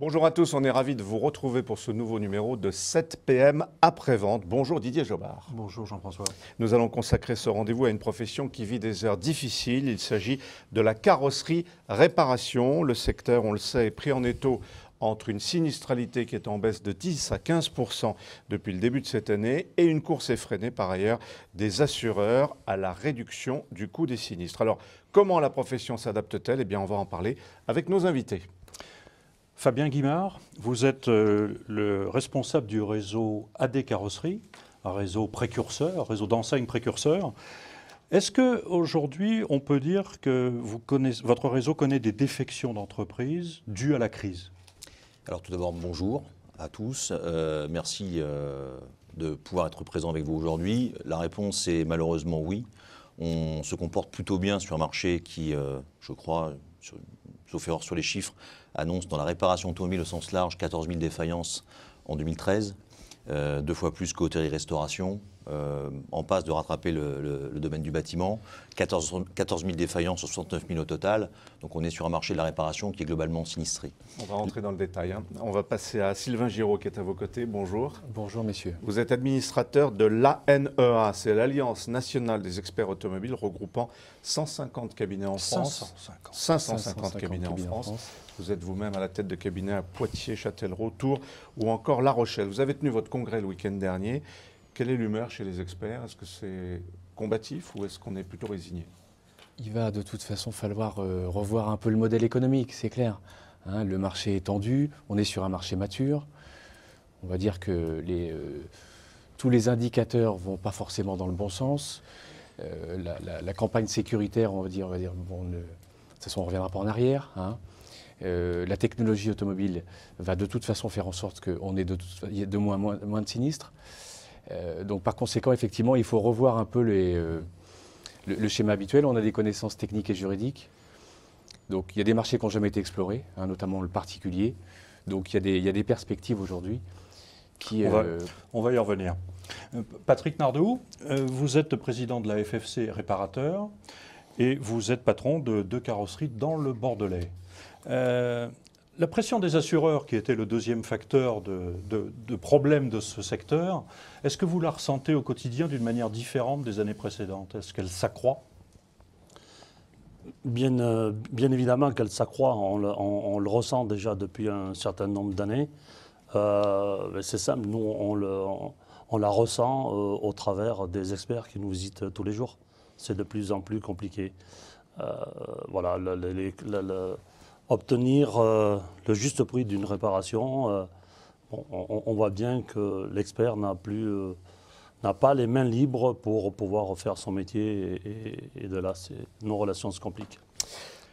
Bonjour à tous, on est ravis de vous retrouver pour ce nouveau numéro de 7 PM après-vente. Bonjour Didier Jobard. Bonjour Jean-François. Nous allons consacrer ce rendez-vous à une profession qui vit des heures difficiles. Il s'agit de la carrosserie réparation. Le secteur, on le sait, est pris en étau entre une sinistralité qui est en baisse de 10 à 15% depuis le début de cette année et une course effrénée par ailleurs des assureurs à la réduction du coût des sinistres. Alors, comment la profession s'adapte-t-elle? Eh bien, on va en parler avec nos invités. Fabien Guimard, vous êtes le responsable du réseau AD Carrosserie, un réseau précurseur, un réseau d'enseignes précurseurs. Est-ce qu'aujourd'hui, on peut dire que votre réseau connaît des défections d'entreprise dues à la crise? Alors tout d'abord, bonjour à tous. Merci de pouvoir être présent avec vous aujourd'hui. La réponse est malheureusement oui. On se comporte plutôt bien sur un marché qui, je crois, sauf erreur sur les chiffres, annonce dans la réparation automobile au sens large 14 000 défaillances en 2013, 2 fois plus qu'hôtellerie-restauration, en passe de rattraper le domaine du bâtiment, 14 000 défaillances sur 69 000 au total. Donc on est sur un marché de la réparation qui est globalement sinistré. On va rentrer dans le détail. On va passer à Sylvain Giraud qui est à vos côtés. Bonjour. Bonjour messieurs. Vous êtes administrateur de l'ANEA, c'est l'Alliance nationale des experts automobiles regroupant 150 cabinets en France. 550 cabinets en France. Vous êtes vous-même à la tête de cabinets à Poitiers, Châtellerault, Tours ou encore La Rochelle. Vous avez tenu votre congrès le week-end dernier. Quelle est l'humeur chez les experts? Est-ce que c'est combatif ou est-ce qu'on est plutôt résigné? Il va de toute façon falloir revoir un peu le modèle économique, c'est clair. Hein, le marché est tendu, on est sur un marché mature. On va dire que tous les indicateurs ne vont pas forcément dans le bon sens. La campagne sécuritaire, on va dire bon, de toute façon on ne reviendra pas en arrière. Hein. La technologie automobile va de toute façon faire en sorte qu'on ait de moins de sinistres. Donc par conséquent, effectivement, il faut revoir un peu le schéma habituel. On a des connaissances techniques et juridiques. Donc il y a des marchés qui n'ont jamais été explorés, hein, notamment le particulier. Donc il y a des perspectives aujourd'hui qui... On va y revenir. Patrick Nardou, vous êtes président de la FFC Réparateur et vous êtes patron de 2 carrosseries dans le Bordelais. La pression des assureurs, qui était le deuxième facteur de problème de ce secteur, est-ce que vous la ressentez au quotidien d'une manière différente des années précédentes? Est-ce qu'elle s'accroît? Bien évidemment qu'elle s'accroît, on le ressent déjà depuis un certain nombre d'années. C'est simple, nous on la ressent au travers des experts qui nous visitent tous les jours. C'est de plus en plus compliqué. Voilà, obtenir le juste prix d'une réparation, on voit bien que l'expert n'a pas les mains libres pour pouvoir faire son métier et de là, nos relations se compliquent.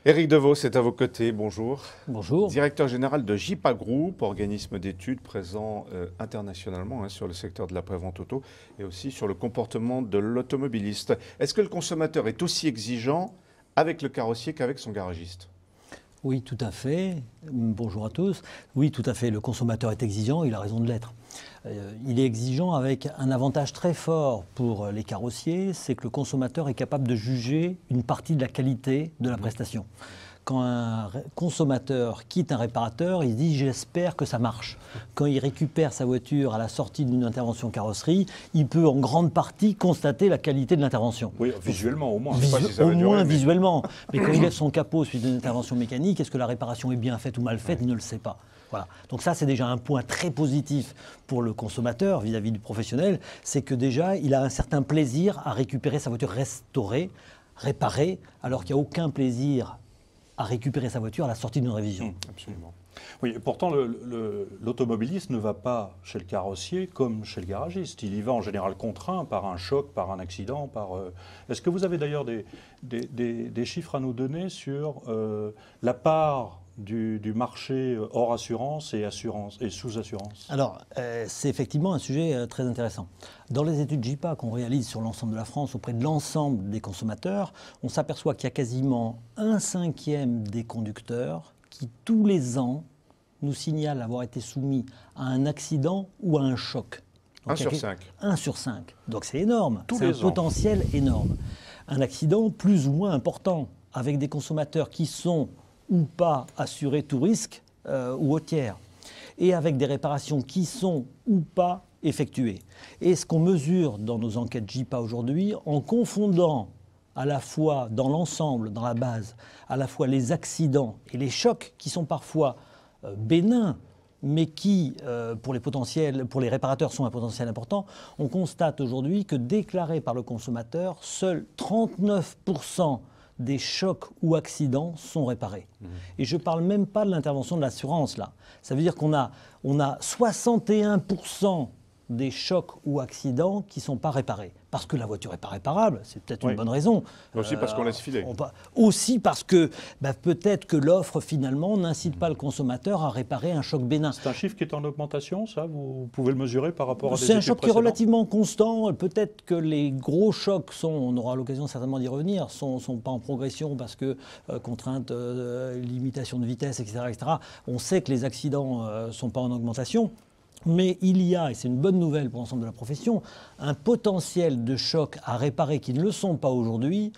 Éric Devaux, c'est à vos côtés. Bonjour. Bonjour. Directeur général de JIPA Group, organisme d'études présent internationalement sur le secteur de la prévente auto et aussi sur le comportement de l'automobiliste. Est-ce que le consommateur est aussi exigeant avec le carrossier qu'avec son garagiste ? Oui, tout à fait. Bonjour à tous. Oui, tout à fait. Le consommateur est exigeant, il a raison de l'être. Il est exigeant avec un avantage très fort pour les carrossiers, c'est que le consommateur est capable de juger une partie de la qualité de la prestation. Quand un consommateur quitte un réparateur, il dit « j'espère que ça marche ». Quand il récupère sa voiture à la sortie d'une intervention carrosserie, il peut en grande partie constater la qualité de l'intervention. Oui, visuellement au moins. Visuellement. Mais quand il lève son capot suite à une intervention mécanique, est-ce que la réparation est bien faite ou mal faite? Il ne le sait pas. Voilà. Donc ça, c'est déjà un point très positif pour le consommateur vis-à-vis du professionnel, c'est que déjà, il a un certain plaisir à récupérer sa voiture restaurée, réparée, alors qu'il n'y a aucun plaisir à récupérer sa voiture à la sortie d'une révision. Absolument. Oui, et pourtant, l'automobiliste ne va pas chez le carrossier comme chez le garagiste. Il y va en général contraint par un choc, par un accident. Est-ce que vous avez d'ailleurs des chiffres à nous donner sur la part du marché hors assurance et sous-assurance? Alors, c'est effectivement un sujet très intéressant. Dans les études JIPA qu'on réalise sur l'ensemble de la France auprès de l'ensemble des consommateurs, on s'aperçoit qu'il y a quasiment 1/5 des conducteurs qui, tous les ans, nous signalent avoir été soumis à un accident ou à un choc. Donc, 1 sur 5. 1 sur 5. Donc c'est énorme. Tous c'est les un ans. potentiel énorme. Un accident plus ou moins important, avec des consommateurs qui sont ou pas assurés tout risque ou au tiers, et avec des réparations qui sont ou pas effectuées. Et ce qu'on mesure dans nos enquêtes JIPA aujourd'hui, en confondant à la fois dans l'ensemble, dans la base, à la fois les accidents et les chocs qui sont parfois bénins, mais qui, pour les réparateurs, sont un potentiel important, on constate aujourd'hui que déclarés par le consommateur, seuls 39% des chocs ou accidents sont réparés. Et je ne parle même pas de l'intervention de l'assurance, là. Ça veut dire qu'on a 61% des chocs ou accidents qui ne sont pas réparés. Parce que la voiture n'est pas réparable, c'est peut-être une bonne raison. Aussi parce qu'on laisse filer. Aussi parce que peut-être que l'offre, finalement, n'incite pas le consommateur à réparer un choc bénin. C'est un chiffre qui est en augmentation, ça? Vous pouvez le mesurer par rapport à des C'est un études choc qui est précédentes? relativement constant. Peut-être que les gros chocs on aura l'occasion certainement d'y revenir, sont pas en progression parce que contraintes, limitation de vitesse, etc., etc. On sait que les accidents ne sont pas en augmentation. Mais il y a, et c'est une bonne nouvelle pour l'ensemble de la profession, un potentiel de chocs à réparer qui ne le sont pas aujourd'hui,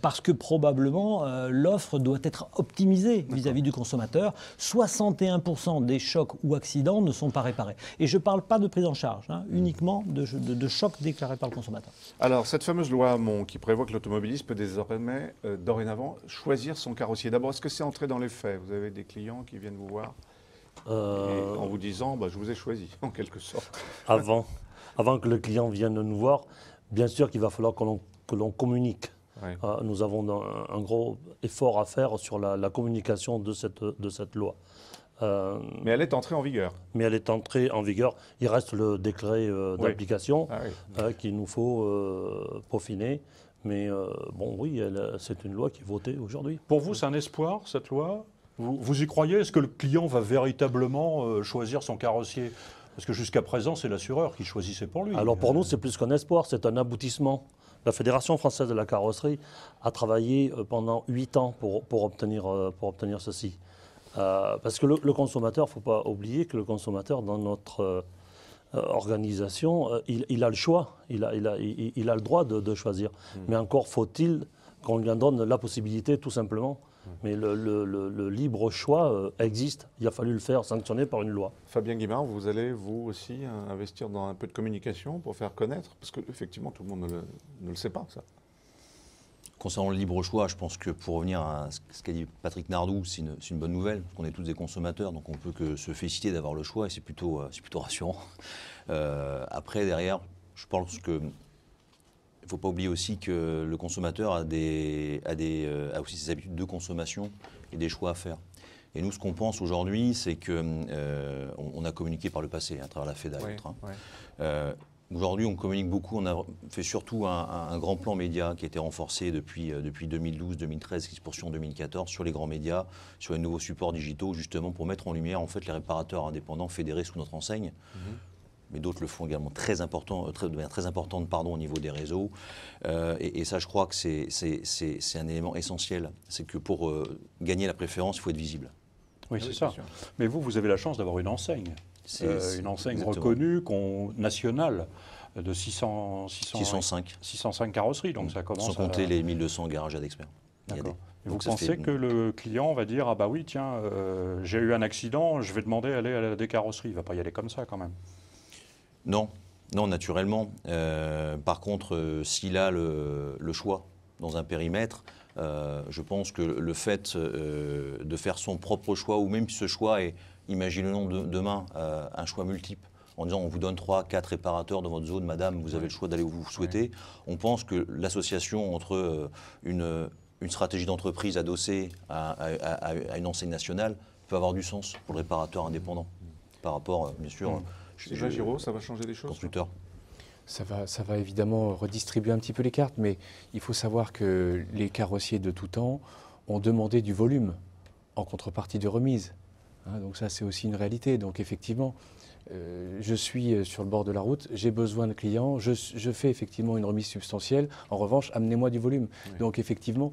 parce que probablement l'offre doit être optimisée vis-à-vis du consommateur. 61% des chocs ou accidents ne sont pas réparés. Et je ne parle pas de prise en charge, uniquement de chocs déclarés par le consommateur. Alors, cette fameuse loi Hamon qui prévoit que l'automobiliste peut désormais, dorénavant, choisir son carrossier. D'abord, est-ce que c'est entré dans les faits? Vous avez des clients qui viennent vous voir en vous disant je vous ai choisi, en quelque sorte. Avant que le client vienne nous voir, bien sûr qu'il va falloir que l'on communique. Ouais. Nous avons un gros effort à faire sur la communication de cette loi. Mais elle est entrée en vigueur. Mais elle est entrée en vigueur. Il reste le décret d'application qu'il nous faut peaufiner. Mais oui, c'est une loi qui est votée aujourd'hui. Pour vous, c'est un espoir, cette loi? Vous y croyez? Est-ce que le client va véritablement choisir son carrossier? Parce que jusqu'à présent, c'est l'assureur qui choisissait pour lui. Alors pour nous, c'est plus qu'un espoir, c'est un aboutissement. La Fédération française de la carrosserie a travaillé pendant 8 ans pour obtenir ceci. Parce que le consommateur, il ne faut pas oublier que le consommateur, dans notre organisation, il a le choix, il a le droit de choisir. Mais encore faut-il qu'on lui en donne la possibilité, tout simplement. Mais le libre choix existe. Il a fallu le faire sanctionner par une loi. Fabien Guimard, vous allez, vous aussi, investir dans un peu de communication pour faire connaître? Parce qu'effectivement, tout le monde ne le sait pas, ça. Concernant le libre choix, je pense que pour revenir à ce qu'a dit Patrick Nardou, c'est une bonne nouvelle, parce qu'on est tous des consommateurs, donc on peut que se féliciter d'avoir le choix, et c'est plutôt rassurant. Après, derrière, je pense que il ne faut pas oublier aussi que le consommateur a aussi ses habitudes de consommation et des choix à faire. Et nous, ce qu'on pense aujourd'hui, c'est qu'on a communiqué par le passé, à travers la FEDA et autres. Aujourd'hui, on communique beaucoup. On a fait surtout un grand plan média qui a été renforcé depuis 2012-2013, qui se poursuit en 2014, sur les grands médias, sur les nouveaux supports digitaux, justement pour mettre en lumière en fait, les réparateurs indépendants fédérés sous notre enseigne. Mais d'autres le font également de manière très importante au niveau des réseaux. Et ça, je crois que c'est un élément essentiel. C'est que pour gagner la préférence, il faut être visible. Oui, c'est ça. Mais vous avez la chance d'avoir une enseigne. Une enseigne reconnue, nationale, de 605 carrosseries. Donc ça commence sans compter les 1200 garages d'experts. D'accord. Vous pensez que le client va dire « Ah bah oui, tiens, j'ai eu un accident, je vais demander d'aller à la décarrosserie ». Il ne va pas y aller comme ça quand même. Non, naturellement. Par contre, s'il a le choix dans un périmètre, je pense que le fait de faire son propre choix, ou même ce choix est, imaginons demain, un choix multiple, en disant on vous donne 3-4 réparateurs dans votre zone, madame, vous avez le choix d'aller où vous souhaitez. On pense que l'association entre une stratégie d'entreprise adossée à une enseigne nationale peut avoir du sens pour le réparateur indépendant, par rapport, bien sûr... Sylvain Giraud, ça va changer des choses? Constructeur. Ça va évidemment redistribuer un petit peu les cartes, mais il faut savoir que les carrossiers de tout temps ont demandé du volume en contrepartie de remise. Donc ça, c'est aussi une réalité. Donc effectivement, je suis sur le bord de la route, j'ai besoin de clients, je fais effectivement une remise substantielle. En revanche, amenez-moi du volume. Oui. Donc effectivement,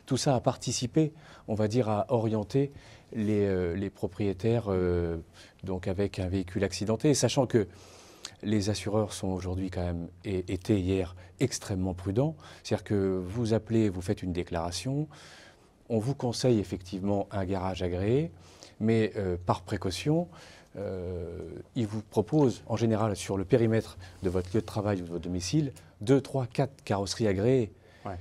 tout ça a participé, on va dire, à orienter les propriétaires donc avec un véhicule accidenté, sachant que les assureurs sont aujourd'hui quand même, et étaient hier, extrêmement prudents. C'est-à-dire que vous appelez, vous faites une déclaration, on vous conseille effectivement un garage agréé, Mais par précaution, il vous propose, en général, sur le périmètre de votre lieu de travail ou de votre domicile, 2, 3, 4 carrosseries agréées. Ouais.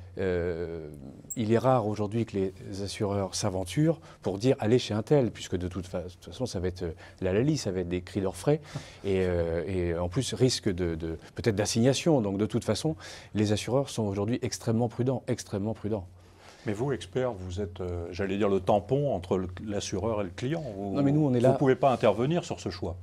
Il est rare aujourd'hui que les assureurs s'aventurent pour dire allez chez un tel, puisque de toute façon ça va être la Lali, ça va être des cris d'orfraie et en plus risque de peut-être d'assignation. Donc de toute façon, les assureurs sont aujourd'hui extrêmement prudents, extrêmement prudents. Mais vous, expert, vous êtes, j'allais dire, le tampon entre l'assureur et le client. Non, mais nous, on est là. Vous ne pouvez pas intervenir sur ce choix.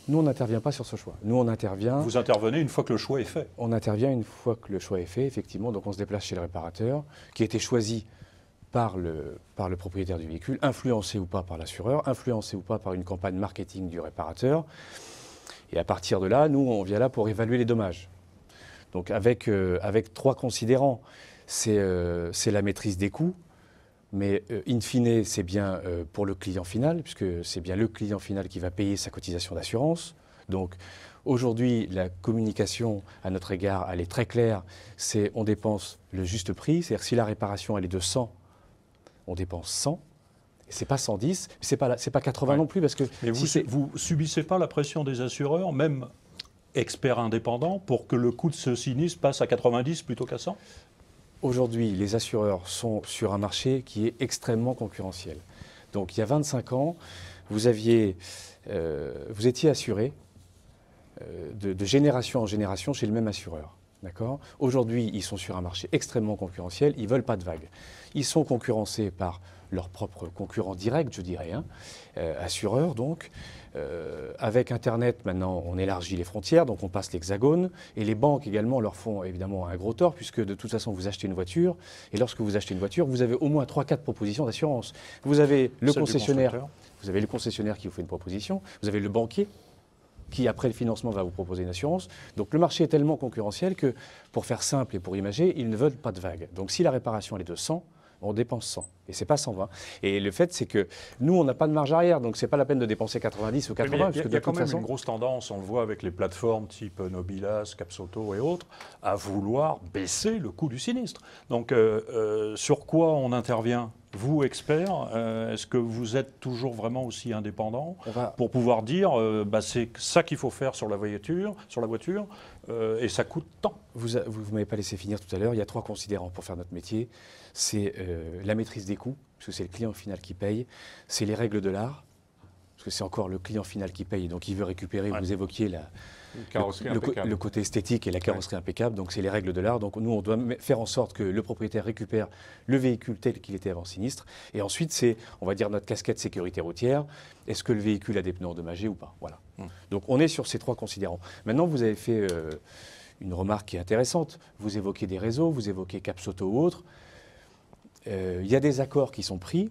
Nous, on n'intervient pas sur ce choix. Nous, on intervient. Vous intervenez une fois que le choix est fait. On intervient une fois que le choix est fait, effectivement. Donc, on se déplace chez le réparateur, qui a été choisi par le propriétaire du véhicule, influencé ou pas par l'assureur, influencé ou pas par une campagne marketing du réparateur. Et à partir de là, nous, on vient là pour évaluer les dommages. Donc, avec 3 considérants. C'est la maîtrise des coûts, mais in fine, c'est bien pour le client final, puisque c'est bien le client final qui va payer sa cotisation d'assurance. Donc aujourd'hui, la communication à notre égard, elle est très claire, c'est on dépense le juste prix, c'est-à-dire si la réparation elle est de 100, on dépense 100. C'est pas 110, c'est pas 80 non plus, parce que mais vous subissez pas la pression des assureurs, même experts indépendants, pour que le coût de ce sinistre passe à 90 plutôt qu'à 100 ? Aujourd'hui, les assureurs sont sur un marché qui est extrêmement concurrentiel. Donc il y a 25 ans, vous étiez assuré de génération en génération chez le même assureur. D'accord ? Aujourd'hui, ils sont sur un marché extrêmement concurrentiel, ils ne veulent pas de vagues. Ils sont concurrencés par leurs propres concurrents directs, je dirais, assureurs donc. Avec Internet, maintenant, on élargit les frontières, donc on passe l'hexagone. Et les banques également leur font évidemment un gros tort, puisque de toute façon, vous achetez une voiture. Et lorsque vous achetez une voiture, vous avez au moins 3-4 propositions d'assurance. Vous avez le concessionnaire qui vous fait une proposition. Vous avez le banquier qui, après le financement, va vous proposer une assurance. Donc le marché est tellement concurrentiel que, pour faire simple et pour imager, ils ne veulent pas de vagues. Donc si la réparation elle est de 100, on dépense 100. Et ce n'est pas 120. Et le fait, c'est que nous, on n'a pas de marge arrière. Donc ce n'est pas la peine de dépenser 90 ou 80. Il y a quand même une grosse tendance, on le voit avec les plateformes type Nobilas, Capsoto et autres, à vouloir baisser le coût du sinistre. Donc sur quoi on intervient ? Vous, experts, est-ce que vous êtes toujours vraiment aussi indépendant pour pouvoir dire c'est ça qu'il faut faire sur la voiture, et ça coûte tant ? Vous ne m'avez pas laissé finir tout à l'heure. Il y a 3 considérants pour faire notre métier. C'est la maîtrise des coûts, parce que c'est le client final qui paye. C'est les règles de l'art, parce que c'est encore le client final qui paye. Donc il veut récupérer, vous évoquiez le côté esthétique et la carrosserie impeccable. Donc c'est les règles de l'art. Donc nous, on doit faire en sorte que le propriétaire récupère le véhicule tel qu'il était avant sinistre. Et ensuite, c'est, on va dire, notre casquette sécurité routière. Est-ce que le véhicule a des pneus endommagés ou pas ? Voilà. Donc on est sur ces 3 considérants. Maintenant, vous avez fait une remarque qui est intéressante. Vous évoquez des réseaux, vous évoquez Capsoto ou autres. Il y a des accords qui sont pris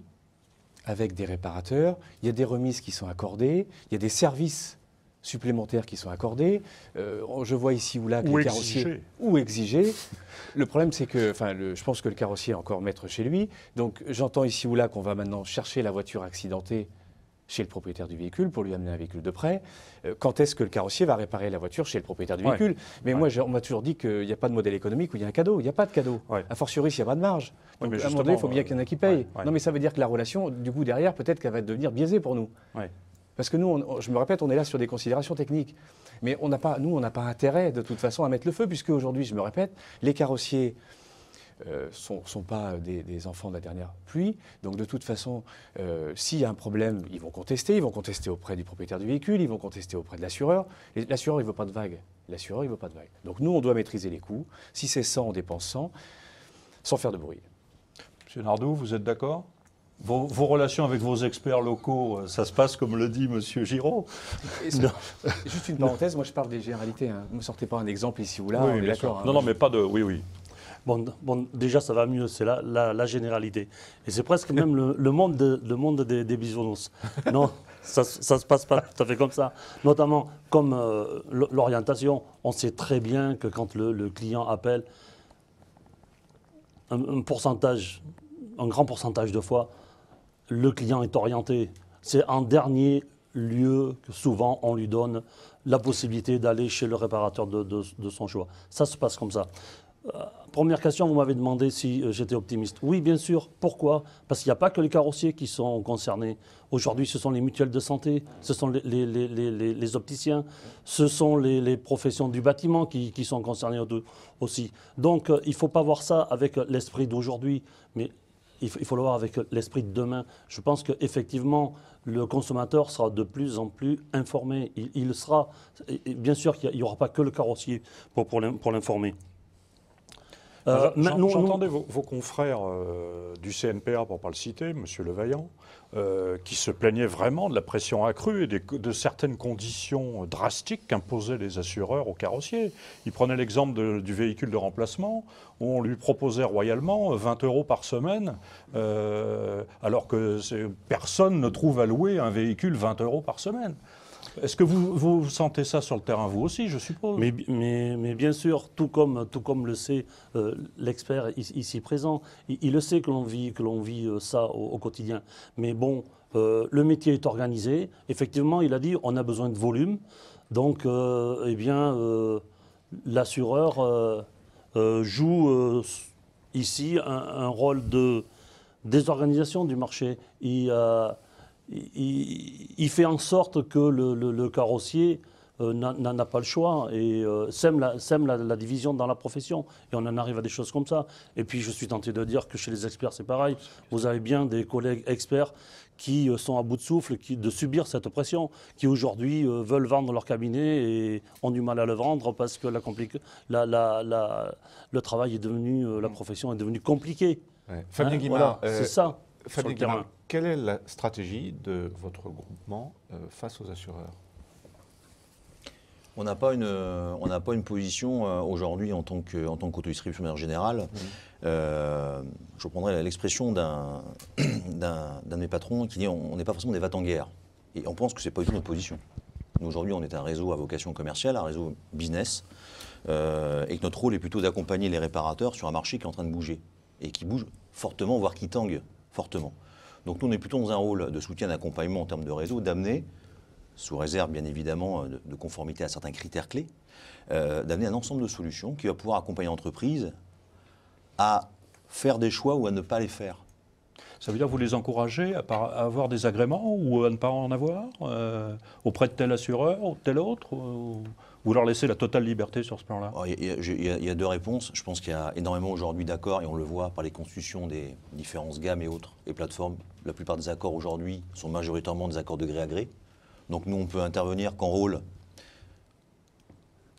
avec des réparateurs, il y a des remises qui sont accordées, il y a des services supplémentaires qui sont accordés. Je vois ici ou là que les carrossiers... Ou exigés. Le problème, c'est que, je pense que le carrossier est encore maître chez lui. Donc j'entends ici ou là qu'on va maintenant chercher la voiture accidentée chez le propriétaire du véhicule pour lui amener un véhicule de prêt. Quand est-ce que le carrossier va réparer la voiture chez le propriétaire du véhicule ? Mais moi, on m'a toujours dit qu'il n'y a pas de modèle économique où il y a un cadeau. Il n'y a pas de cadeau. A fortiori, s'il n'y a pas de marge. Donc, à un moment donné, il faut bien qu'il y en ait qui payent. Non, mais ça veut dire que la relation, du coup, derrière, peut-être qu'elle va devenir biaisée pour nous. Parce que nous, je me répète, on est là sur des considérations techniques. Mais on n'a pas intérêt, de toute façon, à mettre le feu, puisque aujourd'hui, je me répète, les carrossiers sont pas des enfants de la dernière pluie. Donc de toute façon, s'il y a un problème, ils vont contester auprès du propriétaire du véhicule, ils vont contester auprès de l'assureur. L'assureur, il ne veut pas de vague. Donc nous, on doit maîtriser les coûts. Si c'est 100, on dépense 100, sans faire de bruit. Monsieur Nardou, vous êtes d'accord ? Vos relations avec vos experts locaux, ça se passe comme le dit Monsieur Giraud. Juste une parenthèse, moi je parle des généralités. Ne me sortez pas un exemple ici ou là, on est d'accord. Non, mais pas de... Oui. Bon, déjà, ça va mieux, c'est la généralité. Et c'est presque même le monde des bisounours. Non, ça ne se passe pas tout à fait comme ça. Notamment, comme l'orientation, on sait très bien que quand le client appelle, un grand pourcentage de fois, le client est orienté. C'est en dernier lieu que souvent on lui donne la possibilité d'aller chez le réparateur de son choix. Ça se passe comme ça. Première question, vous m'avez demandé si j'étais optimiste. Oui, bien sûr. Pourquoi? Parce qu'il n'y a pas que les carrossiers qui sont concernés. Aujourd'hui, ce sont les mutuelles de santé, ce sont les opticiens, ce sont les professions du bâtiment qui sont concernées aussi. Donc, il ne faut pas voir ça avec l'esprit d'aujourd'hui, mais il faut le voir avec l'esprit de demain. Je pense qu'effectivement, le consommateur sera de plus en plus informé. Il sera, bien sûr qu'il n'y aura pas que le carrossier pour l'informer. J'entendais vos confrères du CNPA, pour ne pas le citer, M. Levaillant, qui se plaignaient vraiment de la pression accrue et de certaines conditions drastiques qu'imposaient les assureurs aux carrossiers. Il prenait l'exemple du véhicule de remplacement, où on lui proposait royalement 20 € par semaine, alors que personne ne trouve à louer un véhicule 20 € par semaine. Est-ce que vous sentez ça sur le terrain, vous aussi, je suppose? Mais bien sûr, tout comme le sait l'expert ici présent, il le sait que l'on vit ça au quotidien. Mais bon, le métier est organisé. Effectivement, il a dit on a besoin de volume. Donc, eh bien, l'assureur joue ici un rôle de désorganisation du marché. Il fait en sorte que le carrossier n'a pas le choix et sème la division dans la profession. Et on en arrive à des choses comme ça. Et puis je suis tenté de dire que chez les experts, c'est pareil. Vous avez bien des collègues experts qui sont à bout de souffle de subir cette pression, qui aujourd'hui veulent vendre leur cabinet et ont du mal à le vendre parce que le travail est devenu, la profession est devenue compliquée. Ouais. Fabien Guimard, voilà, c'est ça. Fabien Guimard, quelle est la stratégie de votre groupement face aux assureurs? On n'a pas une position aujourd'hui en tant qu'auto-distribution de manière générale. Je prendrai l'expression d'un de mes patrons qui dit on n'est pas forcément des va-t-en-guerre. Et on pense que ce n'est pas du tout notre position. Nous, aujourd'hui, on est un réseau à vocation commerciale, un réseau business, et que notre rôle est plutôt d'accompagner les réparateurs sur un marché qui est en train de bouger, et qui bouge fortement, voire qui tangue fortement. Donc nous, on est plutôt dans un rôle de soutien, d'accompagnement en termes de réseau, d'amener, sous réserve bien évidemment de conformité à certains critères clés, d'amener un ensemble de solutions qui va pouvoir accompagner l'entreprise à faire des choix ou à ne pas les faire. Ça veut dire que vous les encouragez à avoir des agréments ou à ne pas en avoir auprès de tel assureur ou de tel autre vous leur laissez la totale liberté sur ce plan-là? Il y a deux réponses. Je pense qu'il y a énormément aujourd'hui d'accords, et on le voit par les constitutions des différentes gammes et autres, et plateformes. La plupart des accords aujourd'hui sont majoritairement des accords de gré à gré. Donc nous, on peut intervenir qu'en rôle,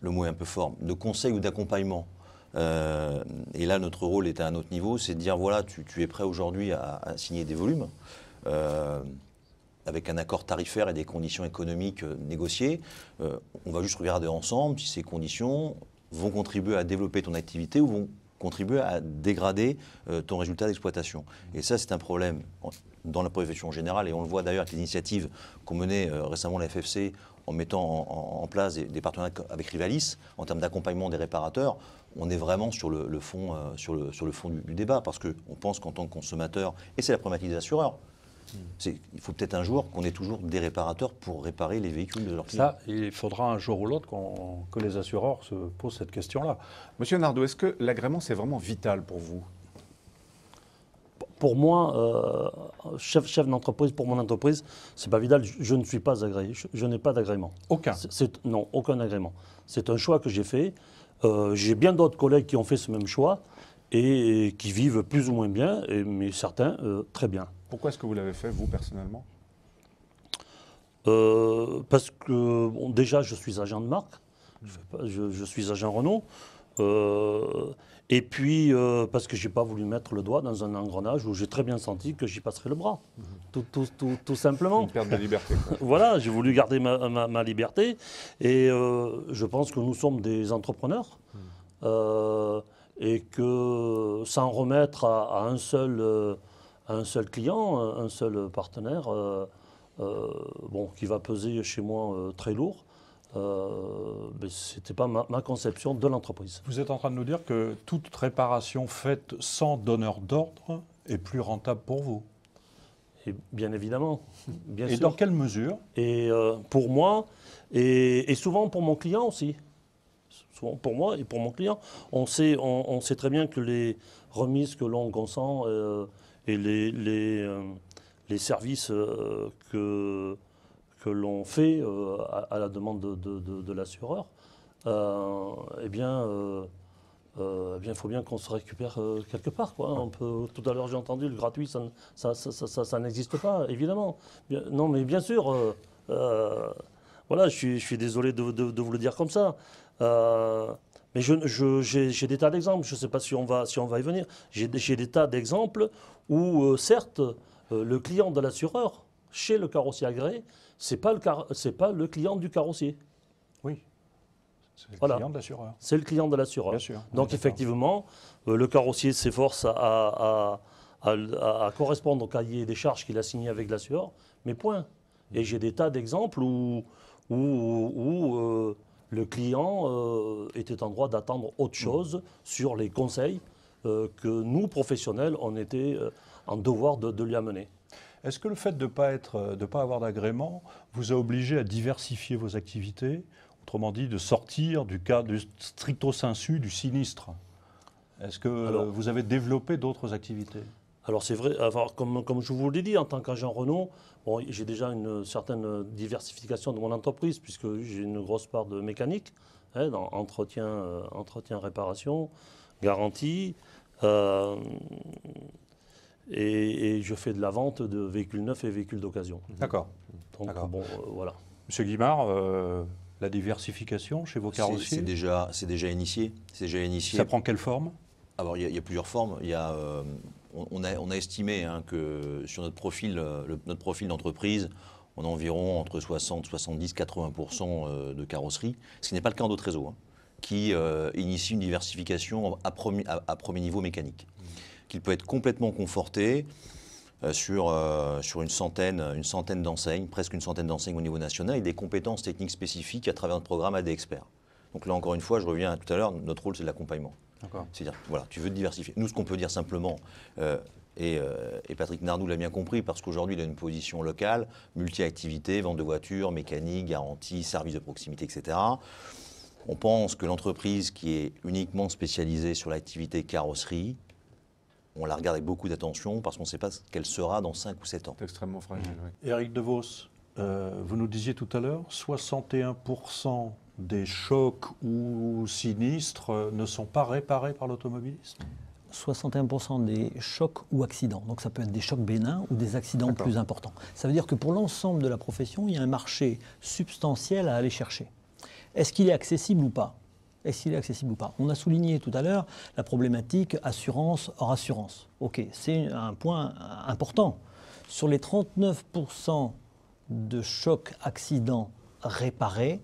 le mot est un peu fort, de conseil ou d'accompagnement. Et là, notre rôle est à un autre niveau, c'est de dire, voilà, tu es prêt aujourd'hui à signer des volumes, avec un accord tarifaire et des conditions économiques négociées. On va juste regarder ensemble si ces conditions vont contribuer à développer ton activité ou vont contribuer à dégrader ton résultat d'exploitation. Et ça, c'est un problème dans la profession générale, et on le voit d'ailleurs avec les initiatives qu'ont menées récemment la FFC en mettant en place des partenariats avec Rivalis en termes d'accompagnement des réparateurs. On est vraiment sur le fond, sur le fond du débat, parce qu'on pense qu'en tant que consommateur, et c'est la problématique des assureurs, il faut peut-être un jour qu'on ait toujours des réparateurs pour réparer les véhicules de leurs clients. Ça, il faudra un jour ou l'autre que les assureurs se posent cette question-là. Monsieur Nardou, est-ce que l'agrément, c'est vraiment vital pour vous? Pour moi, chef d'entreprise, pour mon entreprise, c'est pas vital. Je ne suis pas agréé. Je n'ai pas d'agrément. Aucun? Non, aucun agrément. C'est un choix que j'ai fait. J'ai bien d'autres collègues qui ont fait ce même choix et qui vivent plus ou moins bien, mais certains très bien. Pourquoi est-ce que vous l'avez fait, vous, personnellement? Parce que, bon, déjà, je suis agent de marque. Je suis agent Renault. Et puis, parce que je n'ai pas voulu mettre le doigt dans un engrenage où j'ai très bien senti que j'y passerais le bras. Tout simplement. Une perte de liberté, quoi. Voilà, j'ai voulu garder ma liberté. Et je pense que nous sommes des entrepreneurs. Et que sans remettre à un seul client, un seul partenaire, qui va peser chez moi très lourd, ce n'était pas ma conception de l'entreprise. Vous êtes en train de nous dire que toute réparation faite sans donneur d'ordre est plus rentable pour vous? Et bien évidemment. Bien sûr. Et dans quelle mesure? Et pour moi, et souvent pour mon client aussi. Souvent, pour moi et pour mon client, on sait très bien que les remises que l'on consent et les services que l'on fait à la demande de l'assureur, eh bien, il faut bien qu'on se récupère quelque part, quoi. Tout à l'heure, j'ai entendu le gratuit, ça n'existe pas, évidemment. Non, mais bien sûr. Voilà, je suis désolé de vous le dire comme ça. Mais j'ai des tas d'exemples. Je ne sais pas si on va y venir. J'ai des tas d'exemples où, certes, le client de l'assureur, chez le carrossier agréé, c'est pas le client du carrossier. Oui. C'est le Voilà. client de l'assureur. C'est le client de l'assureur. Bien sûr. Donc effectivement, le carrossier s'efforce à correspondre au cahier des charges qu'il a signé avec l'assureur, mais point. Et j'ai des tas d'exemples où le client était en droit d'attendre autre chose sur les conseils que nous, professionnels, on était en devoir de lui amener. Est-ce que le fait de ne pas avoir d'agrément vous a obligé à diversifier vos activités, autrement dit de sortir du cadre du stricto sensu du sinistre? Est-ce que vous avez développé d'autres activités? Alors c'est vrai, comme je vous l'ai dit, en tant qu'agent Renault, bon, j'ai déjà une certaine diversification de mon entreprise puisque j'ai une grosse part de mécanique, dans entretien, réparation, garantie, et je fais de la vente de véhicules neufs et véhicules d'occasion. D'accord. Donc bon, voilà. Monsieur Guimard, la diversification chez vos carrossiers, c'est déjà initié. ça prend quelle forme? Alors il y a plusieurs formes. On a estimé que sur notre profil d'entreprise, on a environ entre 60, 70, 80% de carrosserie, ce qui n'est pas le cas en d'autres réseaux, qui initie une diversification à premier niveau mécanique, qui peut être complètement conforté sur une centaine d'enseignes, presque une centaine d'enseignes au niveau national, et des compétences techniques spécifiques à travers notre programme AD Experts. Donc là, encore une fois, je reviens à tout à l'heure, notre rôle, c'est de l'accompagnement. C'est-à-dire, voilà, tu veux te diversifier. Nous, ce qu'on peut dire simplement, et Patrick Nardou l'a bien compris, parce qu'aujourd'hui, il a une position locale, multi-activité, vente de voitures, mécanique, garantie, services de proximité, etc. On pense que l'entreprise qui est uniquement spécialisée sur l'activité carrosserie, on la regarde avec beaucoup d'attention parce qu'on ne sait pas ce qu'elle sera dans 5 ou 7 ans. C'est extrêmement fragile, oui. Éric Devos, vous nous disiez tout à l'heure, 61% des chocs ou sinistres ne sont pas réparés par l'automobiliste? 61% des chocs ou accidents. Donc ça peut être des chocs bénins ou des accidents plus importants. Ça veut dire que pour l'ensemble de la profession, il y a un marché substantiel à aller chercher. Est-ce qu'il est accessible ou pas? On a souligné tout à l'heure la problématique assurance hors assurance. Ok, c'est un point important. Sur les 39% de chocs accidents réparés,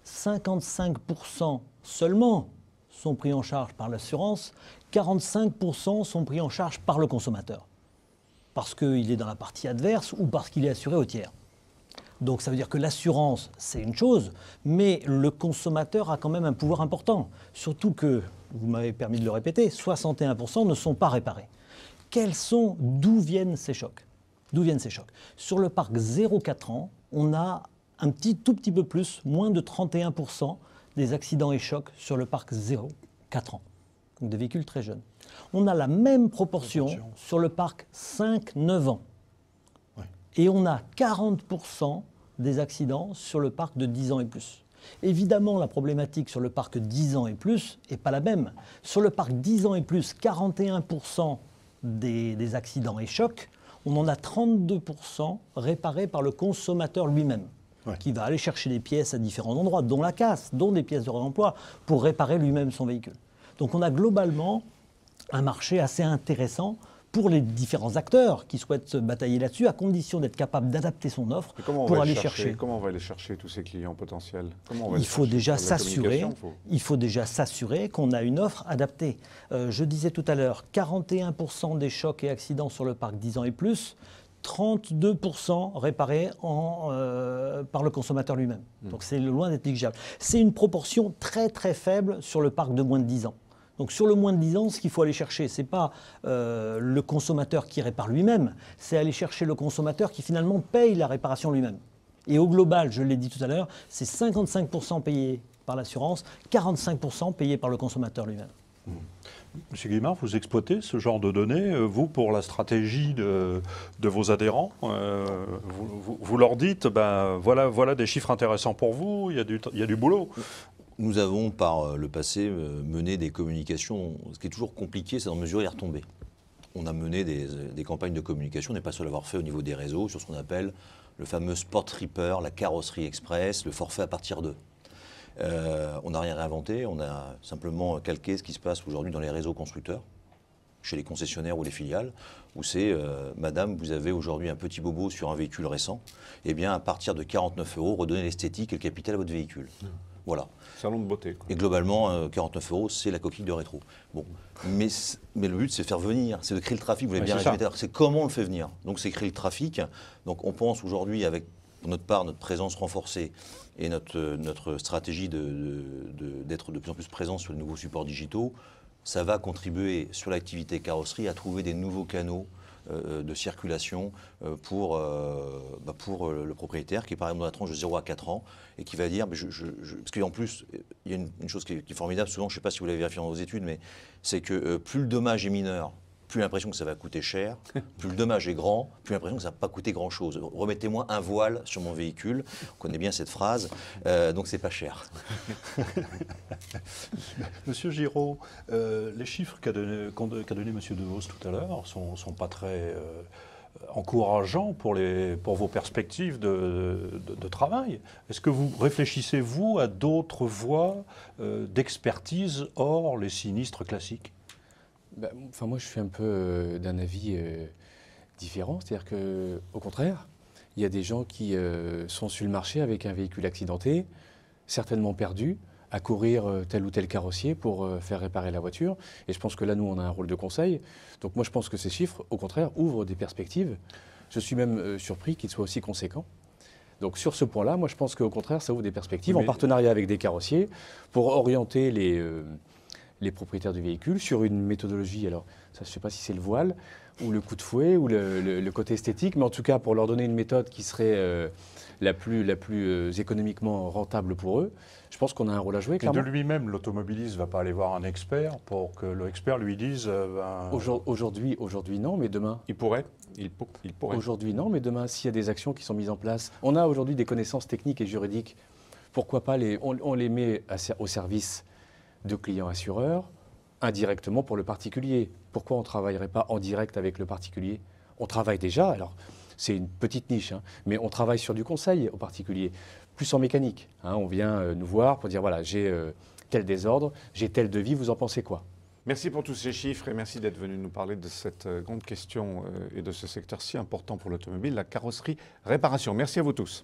55% seulement sont pris en charge par l'assurance, 45% sont pris en charge par le consommateur. Parce qu'il est dans la partie adverse ou parce qu'il est assuré au tiers. Donc ça veut dire que l'assurance, c'est une chose, mais le consommateur a quand même un pouvoir important. Surtout que, vous m'avez permis de le répéter, 61% ne sont pas réparés. D'où viennent ces chocs? Sur le parc 0-4 ans, on a tout petit peu plus, moins de 31% des accidents et chocs sur le parc 0-4 ans. Donc des véhicules très jeunes. On a la même proportion sur le parc 5-9 ans. Et on a 40% des accidents sur le parc de 10 ans et plus. Évidemment, la problématique sur le parc 10 ans et plus n'est pas la même. Sur le parc 10 ans et plus, 41% des accidents et chocs, on en a 32% réparés par le consommateur lui-même, qui va aller chercher des pièces à différents endroits, dont la casse, dont des pièces de réemploi, pour réparer lui-même son véhicule. Donc on a globalement un marché assez intéressant pour les différents acteurs qui souhaitent se batailler là-dessus, à condition d'être capable d'adapter son offre pour aller chercher. Comment on va aller chercher tous ces clients potentiels? Il faut déjà s'assurer qu'on a une offre adaptée. Je disais tout à l'heure, 41% des chocs et accidents sur le parc 10 ans et plus, 32% réparés par le consommateur lui-même. Donc c'est loin d'être négligeable. C'est une proportion très très faible sur le parc de moins de 10 ans. Donc sur le moins de 10 ans, ce qu'il faut aller chercher, ce n'est pas le consommateur qui répare lui-même, c'est aller chercher le consommateur qui finalement paye la réparation lui-même. Et au global, je l'ai dit tout à l'heure, c'est 55% payés par l'assurance, 45% payés par le consommateur lui-même. Monsieur Guimard, vous exploitez ce genre de données, vous, pour la stratégie de vos adhérents. Vous leur dites, ben, voilà des chiffres intéressants pour vous, il y a du boulot. Nous avons par le passé mené des communications. Ce qui est toujours compliqué, c'est d'en mesurer les retombées. On a mené des campagnes de communication, on n'est pas seul à avoir fait au niveau des réseaux, sur ce qu'on appelle le fameux Sport Tripper, la carrosserie express, le forfait à partir d'eux. On n'a rien réinventé, on a simplement calqué ce qui se passe aujourd'hui dans les réseaux constructeurs, chez les concessionnaires ou les filiales, où c'est madame, vous avez aujourd'hui un petit bobo sur un véhicule récent, et bien à partir de 49 €, redonnez l'esthétique et le capital à votre véhicule. Voilà. Salon de beauté, quoi. Et globalement, 49 €, c'est la coquille de rétro. Bon. Mais le but, c'est de faire venir, c'est de créer le trafic, vous l'avez bien résumé tout à l'heure. C'est comment on le fait venir. Donc c'est créer le trafic. Donc on pense aujourd'hui, avec pour notre part, notre présence renforcée et notre stratégie d'être de plus en plus présent sur les nouveaux supports digitaux, ça va contribuer sur l'activité carrosserie à trouver des nouveaux canaux de circulation pour le propriétaire qui est par exemple dans la tranche de 0 à 4 ans et qui va dire, parce qu'en plus, il y a une chose qui est formidable, souvent, je ne sais pas si vous l'avez vérifié dans vos études, mais c'est que plus le dommage est mineur, plus l'impression que ça va coûter cher, plus le dommage est grand, plus l'impression que ça ne va pas coûter grand-chose. Remettez-moi un voile sur mon véhicule, on connaît bien cette phrase, donc c'est pas cher. Monsieur Giraud, les chiffres qu'a donné Monsieur Devos tout à l'heure sont pas très encourageants pour vos perspectives de travail. Est-ce que vous réfléchissez, vous, à d'autres voies d'expertise hors les sinistres classiques ? Enfin, moi, je suis un peu d'un avis différent. C'est-à-dire qu'au contraire, il y a des gens qui sont sur le marché avec un véhicule accidenté, certainement perdu, à courir tel ou tel carrossier pour faire réparer la voiture. Et je pense que là, nous, on a un rôle de conseil. Donc moi, je pense que ces chiffres, au contraire, ouvrent des perspectives. Je suis même surpris qu'ils soient aussi conséquents. Donc sur ce point-là, moi, je pense qu'au contraire, ça ouvre des perspectives en partenariat avec des carrossiers pour orienter les propriétaires du véhicule sur une méthodologie. Alors, ça, je ne sais pas si c'est le voile ou le coup de fouet ou le côté esthétique, mais en tout cas, pour leur donner une méthode qui serait la plus économiquement rentable pour eux, je pense qu'on a un rôle à jouer, clairement. Et de lui-même, l'automobiliste ne va pas aller voir un expert pour que l'expert lui dise... Aujourd'hui, non, mais demain... Il pourrait. Aujourd'hui, non, mais demain, s'il y a des actions qui sont mises en place, on a aujourd'hui des connaissances techniques et juridiques. Pourquoi pas on les met au service de clients assureurs, indirectement pour le particulier. Pourquoi on ne travaillerait pas en direct avec le particulier? On travaille déjà, alors c'est une petite niche, hein, mais on travaille sur du conseil au particulier, plus en mécanique. Hein, on vient nous voir pour dire, voilà, j'ai tel désordre, j'ai tel devis, vous en pensez quoi? Merci pour tous ces chiffres et merci d'être venu nous parler de cette grande question et de ce secteur si important pour l'automobile, la carrosserie réparation. Merci à vous tous.